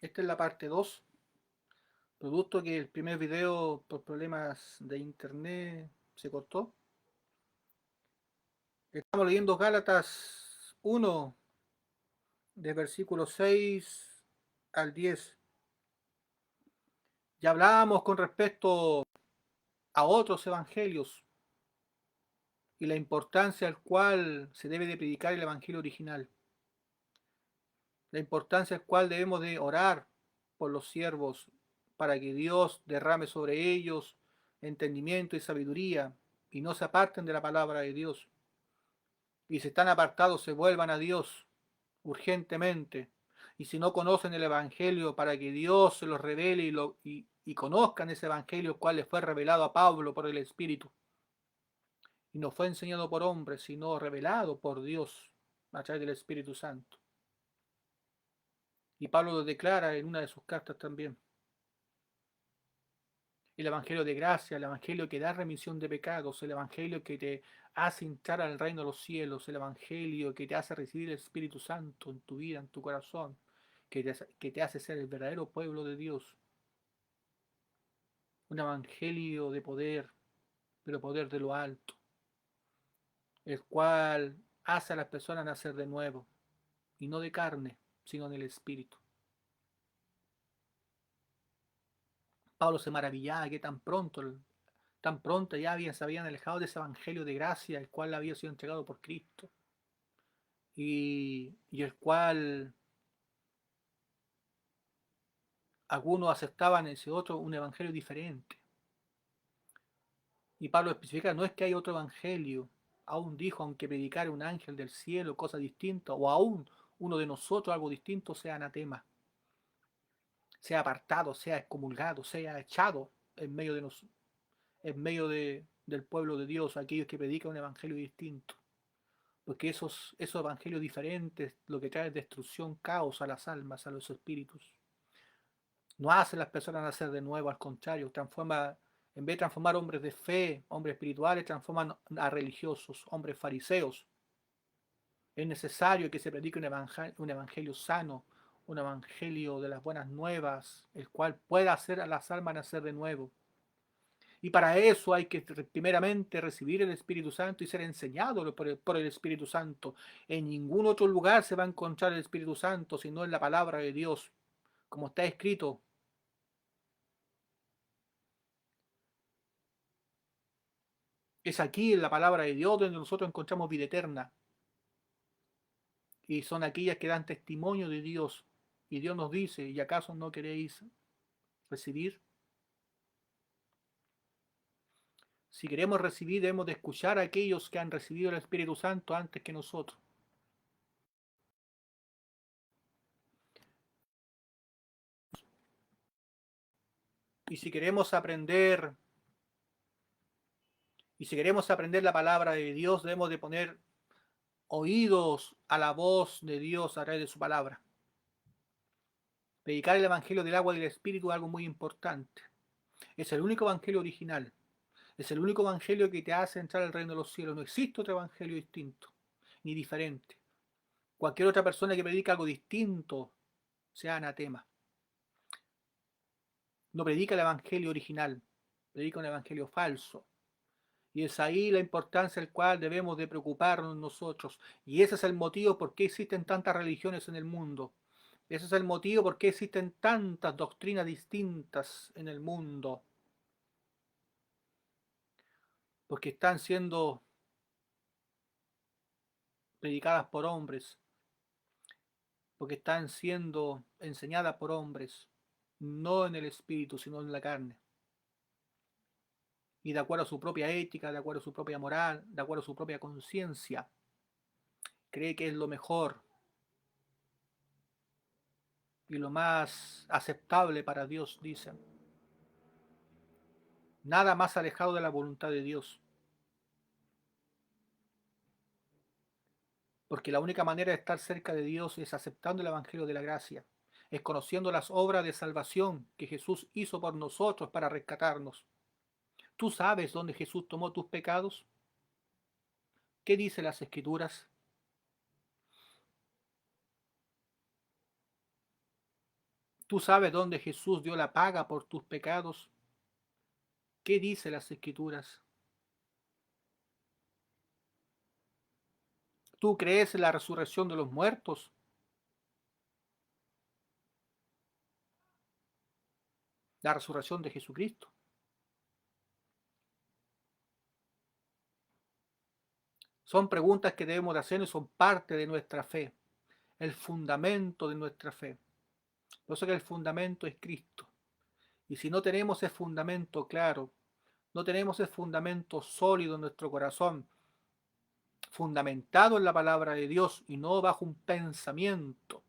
Esta es la parte 2, producto que el primer video por problemas de internet se cortó. Estamos leyendo Gálatas 1, de versículos 6 al 10. Ya hablábamos con respecto a otros evangelios y la importancia al cual se debe de predicar el evangelio original. La importancia al cual debemos de orar por los siervos para que Dios derrame sobre ellos entendimiento y sabiduría y no se aparten de la palabra de Dios. Y si están apartados, se vuelvan a Dios urgentemente. Y si no conocen el Evangelio, para que Dios se los revele y conozcan ese Evangelio, cual les fue revelado a Pablo por el Espíritu. Y no fue enseñado por hombres, sino revelado por Dios a través del Espíritu Santo. Y Pablo lo declara en una de sus cartas también. El Evangelio de gracia, el Evangelio que da remisión de pecados, el Evangelio que te hace entrar al reino de los cielos, el Evangelio que te hace recibir el Espíritu Santo en tu vida, en tu corazón, que te hace ser el verdadero pueblo de Dios. Un Evangelio de poder, pero poder de lo alto, el cual hace a las personas nacer de nuevo, y no de carne, sino en el Espíritu. Pablo se maravillaba que tan pronto ya se habían alejado de ese Evangelio de gracia, el cual había sido entregado por Cristo. Y el cual algunos aceptaban ese otro, un evangelio diferente. Y Pablo especifica, no es que hay otro evangelio, aún dijo, aunque predicara un ángel del cielo, cosa distinta, o aún uno de nosotros algo distinto, sea anatema, sea apartado, sea excomulgado, sea echado en medio del pueblo de Dios, aquellos que predican un evangelio distinto. Porque esos evangelios diferentes lo que trae es destrucción, caos a las almas, a los espíritus. No hace a las personas nacer de nuevo, al contrario, en vez de transformar hombres de fe, hombres espirituales, transforman a religiosos, hombres fariseos. Es necesario que se predique un evangelio sano, un evangelio de las buenas nuevas, el cual pueda hacer a las almas nacer de nuevo. Y para eso hay que primeramente recibir el Espíritu Santo y ser enseñado por el Espíritu Santo. En ningún otro lugar se va a encontrar el Espíritu Santo, sino en la palabra de Dios, como está escrito. Es aquí en la palabra de Dios donde nosotros encontramos vida eterna. Y son aquellas que dan testimonio de Dios. Y Dios nos dice, ¿y acaso no queréis recibir? Si queremos recibir, debemos de escuchar a aquellos que han recibido el Espíritu Santo antes que nosotros. Y si queremos aprender, y si queremos aprender la palabra de Dios, debemos de poner oídos a la voz de Dios a través de su palabra. Predicar el Evangelio del agua y del Espíritu es algo muy importante. Es el único Evangelio original. Es el único evangelio que te hace entrar al reino de los cielos. No existe otro evangelio distinto, ni diferente. Cualquier otra persona que predica algo distinto, sea anatema. No predica el evangelio original, predica un evangelio falso. Y es ahí la importancia del cual debemos de preocuparnos nosotros. Y ese es el motivo por qué existen tantas religiones en el mundo. Ese es el motivo por qué existen tantas doctrinas distintas en el mundo. Porque están siendo predicadas por hombres, porque están siendo enseñadas por hombres, no en el espíritu, sino en la carne. Y de acuerdo a su propia ética, de acuerdo a su propia moral, de acuerdo a su propia conciencia, cree que es lo mejor y lo más aceptable para Dios, dicen. Nada más alejado de la voluntad de Dios. Porque la única manera de estar cerca de Dios es aceptando el Evangelio de la gracia, es conociendo las obras de salvación que Jesús hizo por nosotros para rescatarnos. ¿Tú sabes dónde Jesús tomó tus pecados? ¿Qué dice las Escrituras? ¿Tú sabes dónde Jesús dio la paga por tus pecados? ¿Qué dice las Escrituras? ¿Tú crees en la resurrección de los muertos? La resurrección de Jesucristo. Son preguntas que debemos de hacer y son parte de nuestra fe, el fundamento de nuestra fe. Por eso que el fundamento es Cristo. Y si no tenemos ese fundamento claro, no tenemos ese fundamento sólido en nuestro corazón, fundamentado en la palabra de Dios y no bajo un pensamiento,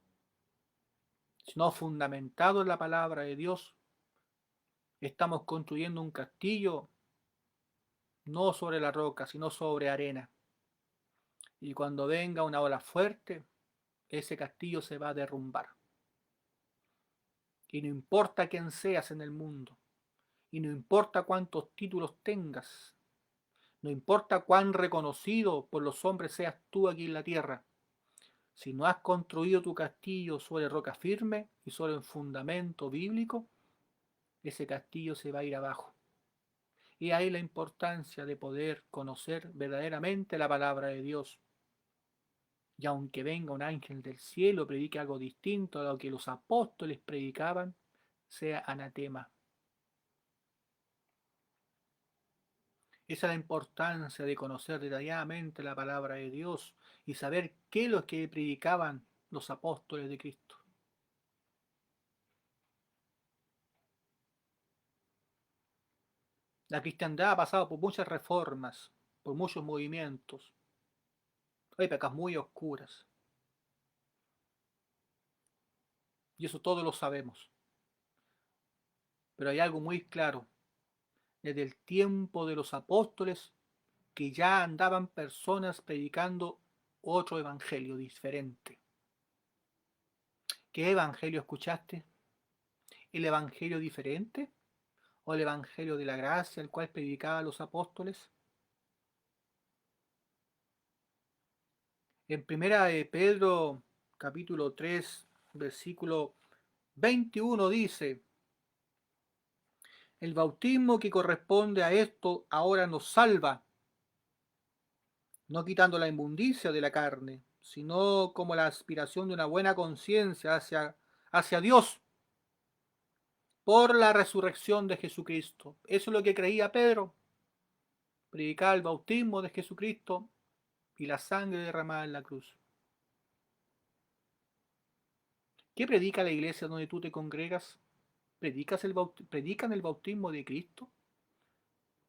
sino fundamentado en la palabra de Dios, estamos construyendo un castillo no sobre la roca, sino sobre arena. Y cuando venga una ola fuerte, ese castillo se va a derrumbar. Y no importa quién seas en el mundo, y no importa cuántos títulos tengas, no importa cuán reconocido por los hombres seas tú aquí en la tierra, si no has construido tu castillo sobre roca firme y sobre un fundamento bíblico, ese castillo se va a ir abajo. Y ahí la importancia de poder conocer verdaderamente la palabra de Dios. Y aunque venga un ángel del cielo, predique algo distinto a lo que los apóstoles predicaban, sea anatema. Esa es la importancia de conocer detalladamente la palabra de Dios y saber qué es lo que predicaban los apóstoles de Cristo. La cristiandad ha pasado por muchas reformas, por muchos movimientos. Hay épocas muy oscuras. Y eso todos lo sabemos. Pero hay algo muy claro. Desde el tiempo de los apóstoles, que ya andaban personas predicando otro evangelio diferente. ¿Qué evangelio escuchaste? ¿El evangelio diferente? ¿O el evangelio de la gracia, el cual predicaban los apóstoles? En primera de Pedro, capítulo 3, versículo 21 dice: el bautismo que corresponde a esto ahora nos salva, no quitando la inmundicia de la carne, sino como la aspiración de una buena conciencia hacia Dios por la resurrección de Jesucristo. Eso es lo que creía Pedro, predicar el bautismo de Jesucristo y la sangre derramada en la cruz. ¿Qué predica la iglesia donde tú te congregas? ¿Predican el bautismo de Cristo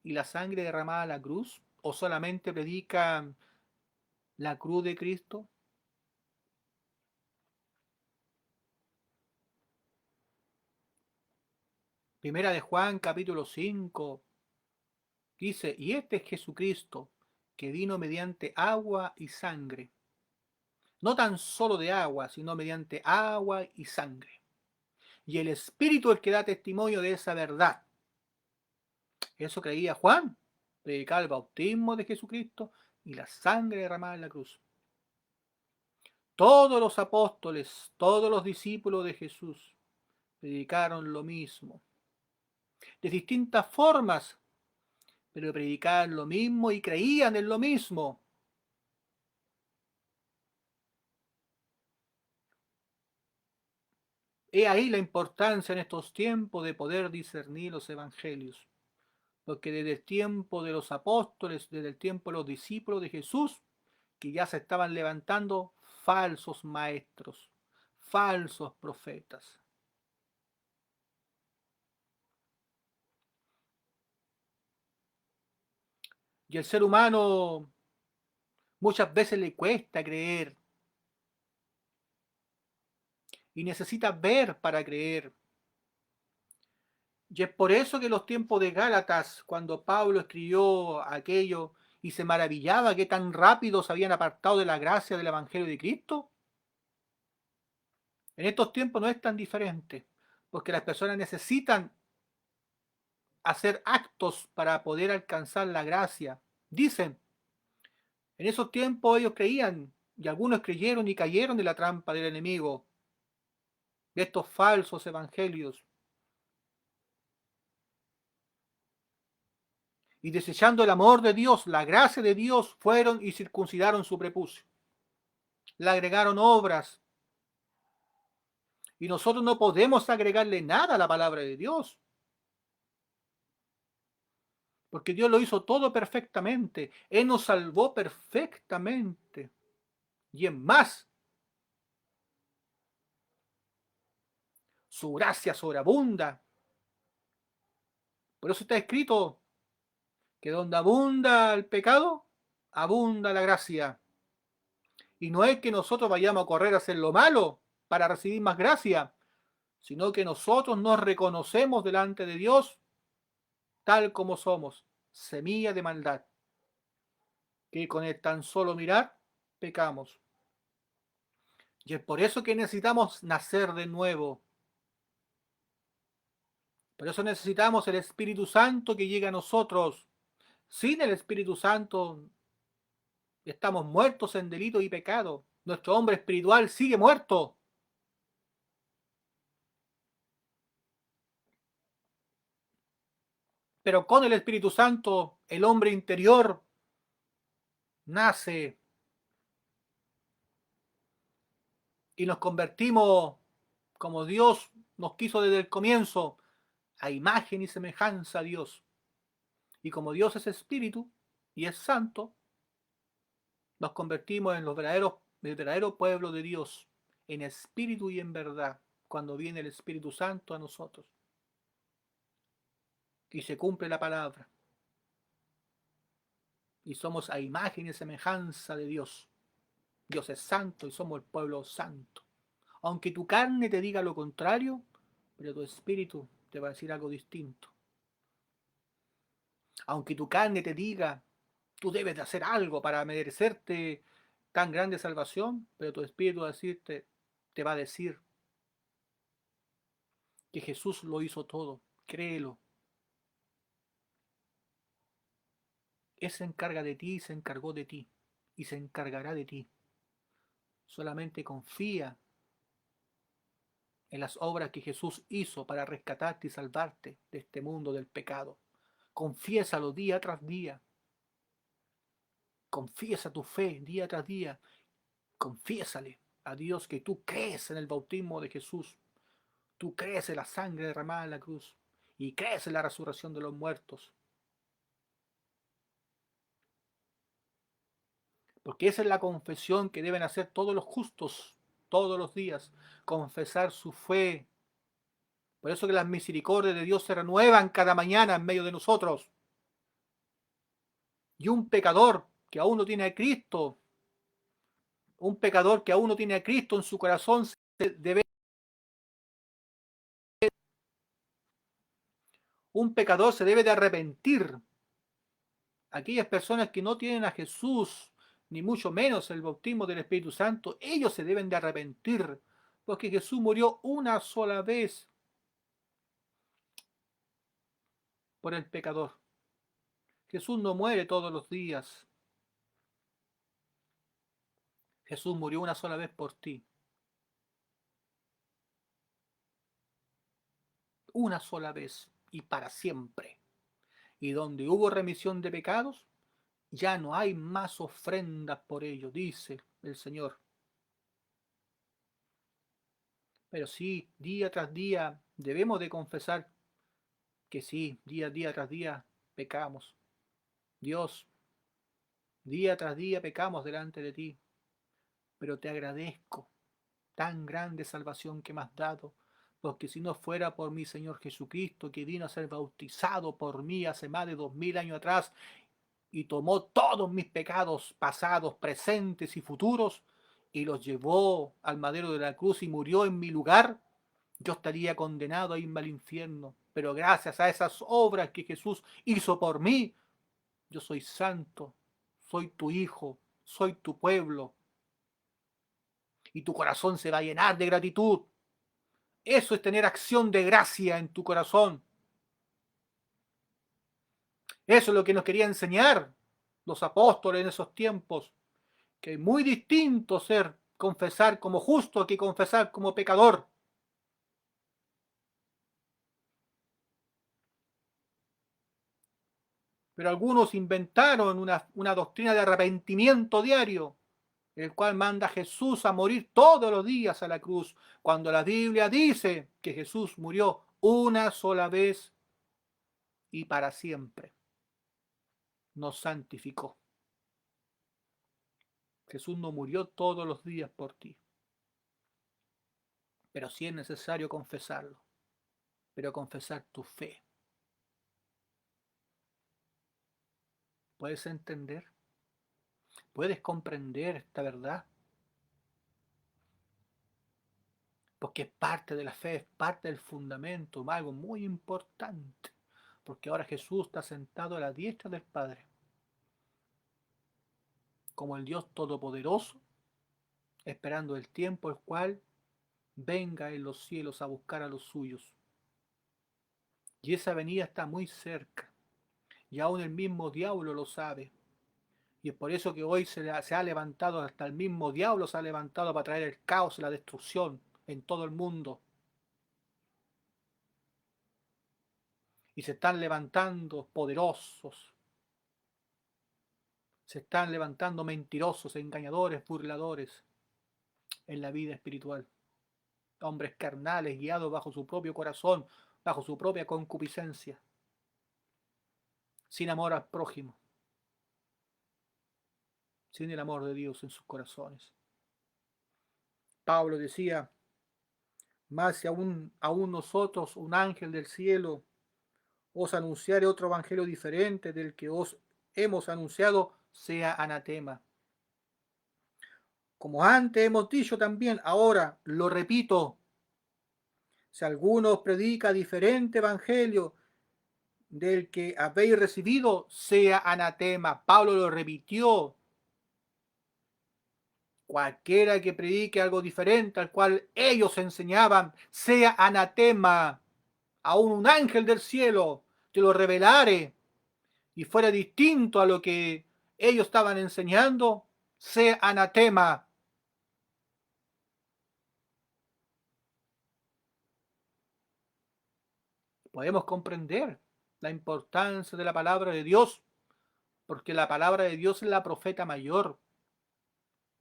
y la sangre derramada en la cruz? ¿O solamente predican la cruz de Cristo? Primera de Juan, capítulo 5, dice: y este es Jesucristo, que vino mediante agua y sangre. No tan solo de agua, sino mediante agua y sangre. Y el Espíritu es el que da testimonio de esa verdad. Eso creía Juan, predicar el bautismo de Jesucristo y la sangre derramada en la cruz. Todos los apóstoles, todos los discípulos de Jesús predicaron lo mismo, de distintas formas, pero predicaban lo mismo y creían en lo mismo. He ahí la importancia en estos tiempos de poder discernir los evangelios, porque desde el tiempo de los apóstoles, desde el tiempo de los discípulos de Jesús, que ya se estaban levantando falsos maestros, falsos profetas. Y el ser humano muchas veces le cuesta creer y necesita ver para creer. Y es por eso que en los tiempos de Gálatas, cuando Pablo escribió aquello y se maravillaba que tan rápido se habían apartado de la gracia del Evangelio de Cristo, en estos tiempos no es tan diferente, porque las personas necesitan hacer actos para poder alcanzar la gracia. Dicen, en esos tiempos ellos creían, y algunos creyeron y cayeron en la trampa del enemigo. de estos falsos evangelios, y desechando el amor de Dios, la gracia de Dios, fueron y circuncidaron su prepucio. Le agregaron obras, y nosotros no podemos agregarle nada a la palabra de Dios, porque Dios lo hizo todo perfectamente. Él nos salvó perfectamente. Y en más, su gracia sobreabunda. Por eso está escrito que donde abunda el pecado, abunda la gracia. Y no es que nosotros vayamos a correr a hacer lo malo para recibir más gracia, sino que nosotros nos reconocemos delante de Dios tal como somos, semilla de maldad, que con el tan solo mirar pecamos. Y es por eso que necesitamos nacer de nuevo. Por eso necesitamos el Espíritu Santo que llegue a nosotros. Sin el Espíritu Santo estamos muertos en delito y pecado. Nuestro hombre espiritual sigue muerto. Pero con el Espíritu Santo, el hombre interior nace y nos convertimos, como Dios nos quiso desde el comienzo, a imagen y semejanza a Dios. Y como Dios es espíritu y es santo, nos convertimos en el verdadero pueblo de Dios, en espíritu y en verdad, cuando viene el Espíritu Santo a nosotros. Y se cumple la palabra. Y somos a imagen y semejanza de Dios. Dios es santo y somos el pueblo santo. Aunque tu carne te diga lo contrario, pero tu espíritu te va a decir algo distinto. Aunque tu carne te diga, tú debes de hacer algo para merecerte tan grande salvación, pero tu espíritu va a decirte, te va a decir que Jesús lo hizo todo, créelo. Él se encarga de ti, se encargó de ti y se encargará de ti. Solamente confía en las obras que Jesús hizo para rescatarte y salvarte de este mundo del pecado. Confiésalo día tras día. Confiesa tu fe día tras día. Confiésale a Dios que tú crees en el bautismo de Jesús. Tú crees en la sangre derramada en la cruz. Y crees en la resurrección de los muertos. Porque esa es la confesión que deben hacer todos los justos, todos los días. Confesar su fe. Por eso que las misericordias de Dios se renuevan cada mañana en medio de nosotros. Y un pecador que aún no tiene a Cristo, un pecador que aún no tiene a Cristo en su corazón, un pecador se debe de arrepentir. Aquellas personas que no tienen a Jesús, ni mucho menos el bautismo del Espíritu Santo, ellos se deben de arrepentir, porque Jesús murió una sola vez por el pecador. Jesús no muere todos los días. Jesús murió una sola vez por ti. Una sola vez y para siempre. Y donde hubo remisión de pecados, ya no hay más ofrendas por ello, dice el Señor. Pero sí, día tras día debemos de confesar que sí, día tras día pecamos. Dios, día tras día pecamos delante de ti, pero te agradezco tan grande salvación que me has dado, porque si no fuera por mi Señor Jesucristo, que vino a ser bautizado por mí hace más de 2000 años atrás, y tomó todos mis pecados pasados, presentes y futuros, y los llevó al madero de la cruz y murió en mi lugar, yo estaría condenado a irme al infierno. Pero gracias a esas obras que Jesús hizo por mí, yo soy santo, soy tu hijo, soy tu pueblo, y tu corazón se va a llenar de gratitud. Eso es tener acción de gracia en tu corazón. Eso es lo que nos quería enseñar los apóstoles en esos tiempos, que es muy distinto ser confesar como justo que confesar como pecador. Pero algunos inventaron una doctrina de arrepentimiento diario, el cual manda a Jesús a morir todos los días a la cruz, cuando la Biblia dice que Jesús murió una sola vez y para siempre. Nos santificó. Jesús no murió todos los días por ti, pero sí es necesario confesarlo, pero confesar tu fe. ¿Puedes entender? ¿Puedes comprender esta verdad? Porque es parte de la fe, es parte del fundamento, algo muy importante. Porque ahora Jesús está sentado a la diestra del Padre, como el Dios Todopoderoso, esperando el tiempo el cual venga en los cielos a buscar a los suyos. Y esa venida está muy cerca, y aún el mismo diablo lo sabe. Y es por eso que hoy se ha levantado, hasta el mismo diablo se ha levantado para traer el caos y la destrucción en todo el mundo. Y se están levantando poderosos, se están levantando mentirosos, engañadores, burladores en la vida espiritual. Hombres carnales guiados bajo su propio corazón, bajo su propia concupiscencia, sin amor al prójimo, sin el amor de Dios en sus corazones. Pablo decía, más si aún nosotros, un ángel del cielo, os anunciare otro evangelio diferente del que os hemos anunciado, sea anatema. Como antes hemos dicho también, ahora lo repito, si alguno os predica diferente evangelio del que habéis recibido, sea anatema. Pablo lo repitió. Cualquiera que predique algo diferente al cual ellos enseñaban, sea anatema. Aún un ángel del cielo te lo revelare y fuera distinto a lo que ellos estaban enseñando, sea anatema. Podemos comprender la importancia de la palabra de Dios, porque la palabra de Dios es la profeta mayor.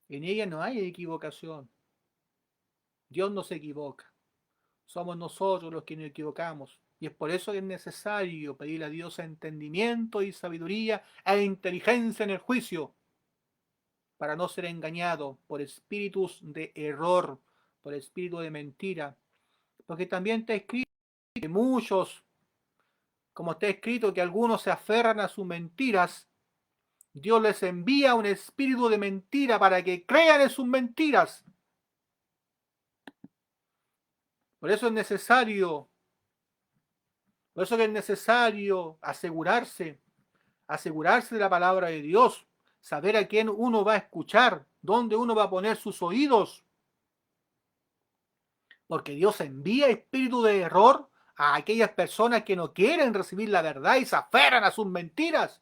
En ella no hay equivocación. Dios no se equivoca. Somos nosotros los que nos equivocamos. Y es por eso que es necesario pedirle a Dios entendimiento y sabiduría e inteligencia en el juicio, para no ser engañado por espíritus de error, por espíritu de mentira. Porque también está escrito que muchos, como está escrito que algunos se aferran a sus mentiras, Dios les envía un espíritu de mentira para que crean en sus mentiras. Por eso es necesario, por eso que es necesario asegurarse de la palabra de Dios, saber a quién uno va a escuchar, dónde uno va a poner sus oídos. Porque Dios envía espíritu de error a aquellas personas que no quieren recibir la verdad y se aferran a sus mentiras,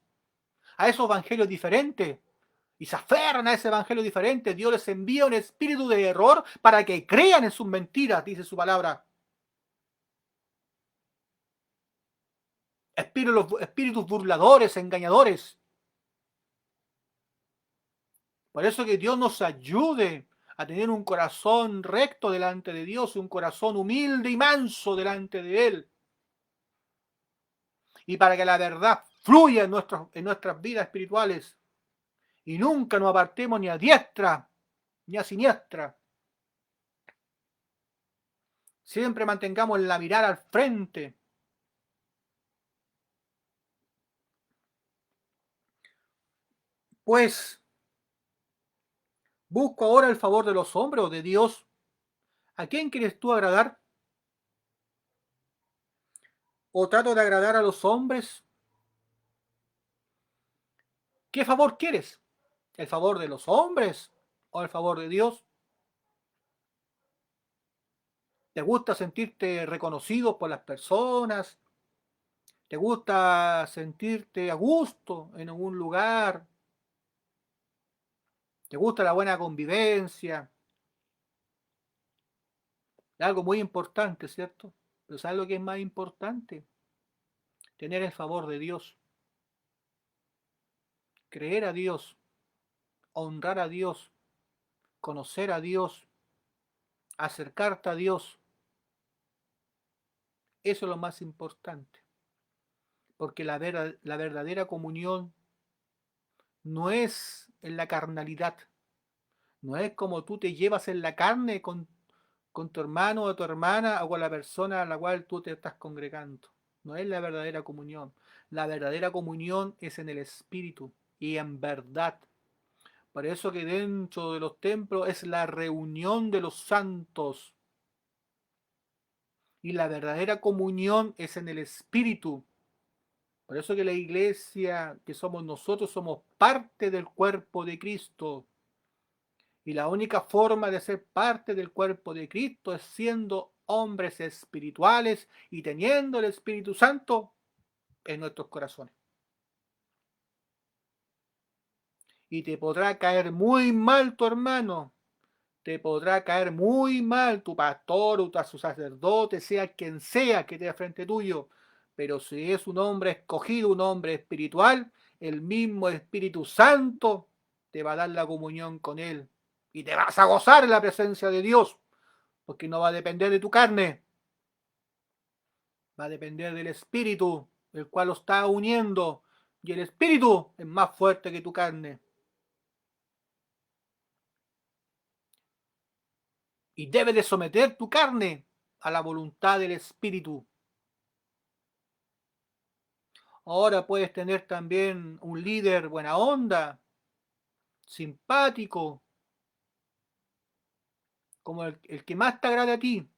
a esos evangelios diferentes. Y se aferran a ese evangelio diferente. Dios les envía un espíritu de error para que crean en sus mentiras, dice su palabra. Espíritus burladores, engañadores. Por eso que Dios nos ayude a tener un corazón recto delante de Dios, un corazón humilde y manso delante de Él. Y para que la verdad fluya en nuestras vidas espirituales y nunca nos apartemos ni a diestra ni a siniestra. Siempre mantengamos la mirada al frente. Pues, ¿busco ahora el favor de los hombres o de Dios? ¿A quién quieres tú agradar? ¿O trato de agradar a los hombres? ¿Qué favor quieres? ¿El favor de los hombres o el favor de Dios? ¿Te gusta sentirte reconocido por las personas? ¿Te gusta sentirte a gusto en algún lugar? ¿Te gusta la buena convivencia? Es algo muy importante, ¿cierto? Pero ¿sabes lo que es más importante? Tener el favor de Dios. creer a Dios, honrar a Dios, conocer a Dios, acercarte a Dios. Eso es lo más importante, porque la verdadera comunión no es en la carnalidad, no es como tú te llevas en la carne con tu hermano o tu hermana o con la persona a la cual tú te estás congregando. No es la verdadera comunión. La verdadera comunión es en el Espíritu y en verdad. Por eso que dentro de los templos es la reunión de los santos. Y la verdadera comunión es en el Espíritu. Por eso que la iglesia que somos nosotros somos parte del cuerpo de Cristo. Y la única forma de ser parte del cuerpo de Cristo es siendo hombres espirituales y teniendo el Espíritu Santo en nuestros corazones. Y te podrá caer muy mal tu hermano, te podrá caer muy mal tu pastor o tu sacerdote, sea quien sea que esté frente tuyo, pero si es un hombre escogido, un hombre espiritual, el mismo Espíritu Santo te va a dar la comunión con él y te vas a gozar en la presencia de Dios, porque no va a depender de tu carne, va a depender del Espíritu, el cual lo está uniendo, y el Espíritu es más fuerte que tu carne. Y debes de someter tu carne a la voluntad del Espíritu. Ahora puedes tener también un líder buena onda, simpático, como el que más te agrade a ti,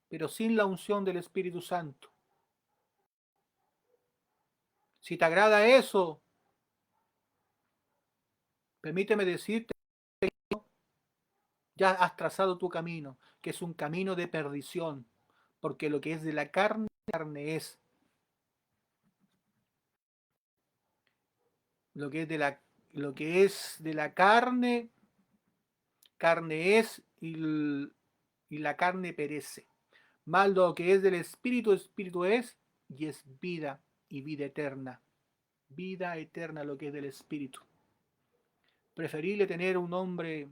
pero sin la unción del Espíritu Santo. Si te agrada eso, permíteme decirte, ya has trazado tu camino, que es un camino de perdición, porque lo que es de la carne, carne es. Lo que es de la carne, carne es, y la carne perece. Más lo que es del Espíritu, Espíritu es, y es vida y vida eterna. Vida eterna lo que es del Espíritu. Preferible tener un hombre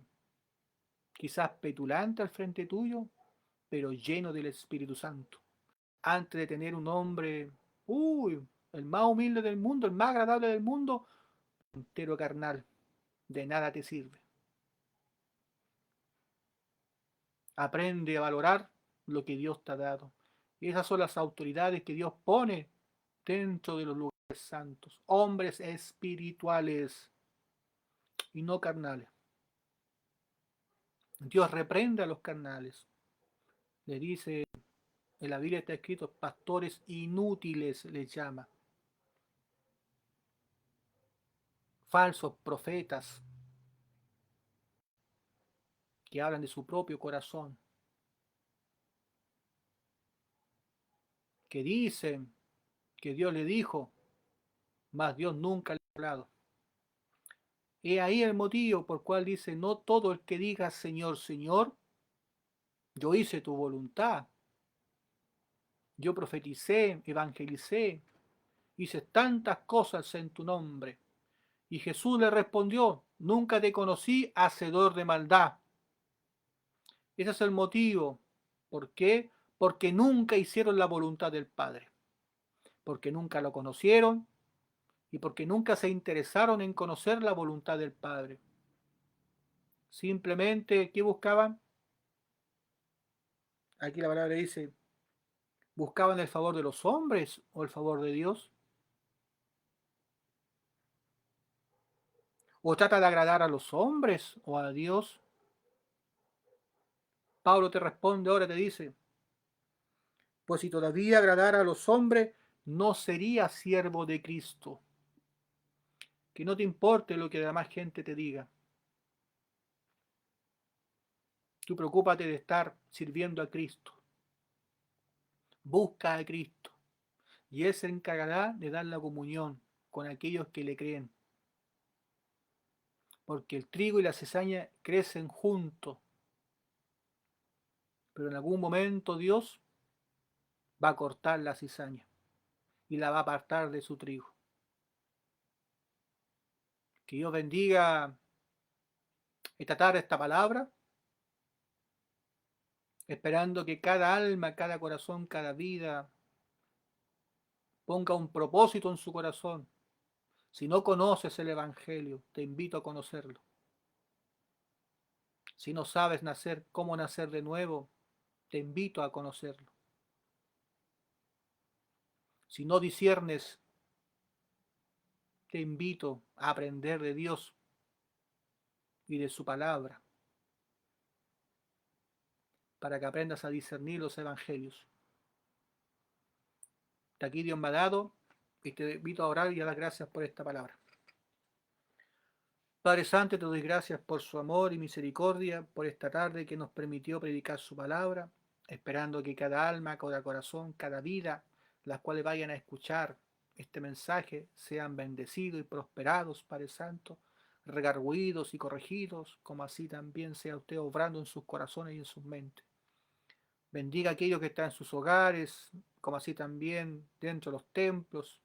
quizás petulante al frente tuyo, pero lleno del Espíritu Santo. Antes de tener un hombre, el más humilde del mundo, el más agradable del mundo, entero carnal, de nada te sirve. Aprende a valorar lo que Dios te ha dado. Y esas son las autoridades que Dios pone dentro de los lugares santos. Hombres espirituales y no carnales. Dios reprende a los carnales. Le dice, en la Biblia está escrito, pastores inútiles les llama. Falsos profetas que hablan de su propio corazón. Que dicen que Dios le dijo, mas Dios nunca le ha hablado. He ahí el motivo por cual dice, no todo el que diga Señor, Señor, yo hice tu voluntad, yo profeticé, evangelicé, hice tantas cosas en tu nombre. Y Jesús le respondió, nunca te conocí, hacedor de maldad. Ese es el motivo. ¿Por qué? Porque nunca hicieron la voluntad del Padre, porque nunca lo conocieron y porque nunca se interesaron en conocer la voluntad del Padre. Simplemente, ¿qué buscaban? Aquí la palabra dice, ¿buscaban el favor de los hombres o el favor de Dios? ¿O trata de agradar a los hombres o a Dios? Pablo te responde ahora, te dice, pues si todavía agradara a los hombres, no sería siervo de Cristo. Que no te importe lo que la demás gente te diga. Tú preocúpate de estar sirviendo a Cristo. Busca a Cristo. Y Él se encargará de dar la comunión con aquellos que le creen. Porque el trigo y la cizaña crecen juntos. Pero en algún momento Dios va a cortar la cizaña y la va a apartar de su trigo. Que Dios bendiga esta tarde, esta palabra, esperando que cada alma, cada corazón, cada vida ponga un propósito en su corazón. Si no conoces el Evangelio, te invito a conocerlo. Si no sabes nacer, cómo nacer de nuevo, te invito a conocerlo. Si no disiernes, te invito a aprender de Dios y de su palabra, para que aprendas a discernir los evangelios. De aquí Dios me ha dado y te invito a orar y a dar gracias por esta palabra. Padre Santo, te doy gracias por su amor y misericordia, por esta tarde que nos permitió predicar su palabra, esperando que cada alma, cada corazón, cada vida, las cuales vayan a escuchar este mensaje, sean bendecidos y prosperados, Padre Santo, redargüidos y corregidos, como así también sea usted obrando en sus corazones y en sus mentes. Bendiga a aquellos que están en sus hogares, como así también dentro de los templos.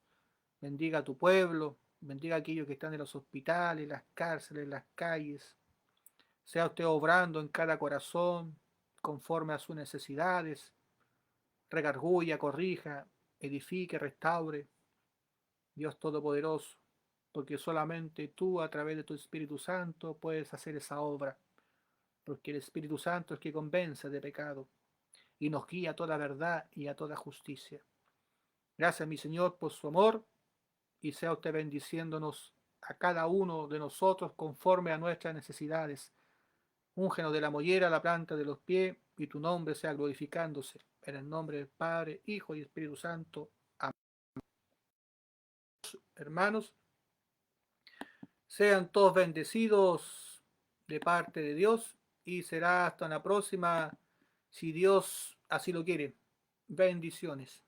Bendiga a tu pueblo, bendiga a aquellos que están en los hospitales, las cárceles, las calles. Sea usted obrando en cada corazón conforme a sus necesidades. Redarguya, corrija, edifique, restaure. Dios Todopoderoso, porque solamente tú a través de tu Espíritu Santo puedes hacer esa obra, porque el Espíritu Santo es que convence de pecado y nos guía a toda verdad y a toda justicia. Gracias, mi Señor, por su amor, y sea usted bendiciéndonos a cada uno de nosotros conforme a nuestras necesidades. Úngenos de la mollera a la planta de los pies, y tu nombre sea glorificándose. En el nombre del Padre, Hijo y Espíritu Santo. Amén. Hermanos, sean todos bendecidos de parte de Dios, y será hasta la próxima, si Dios así lo quiere. Bendiciones.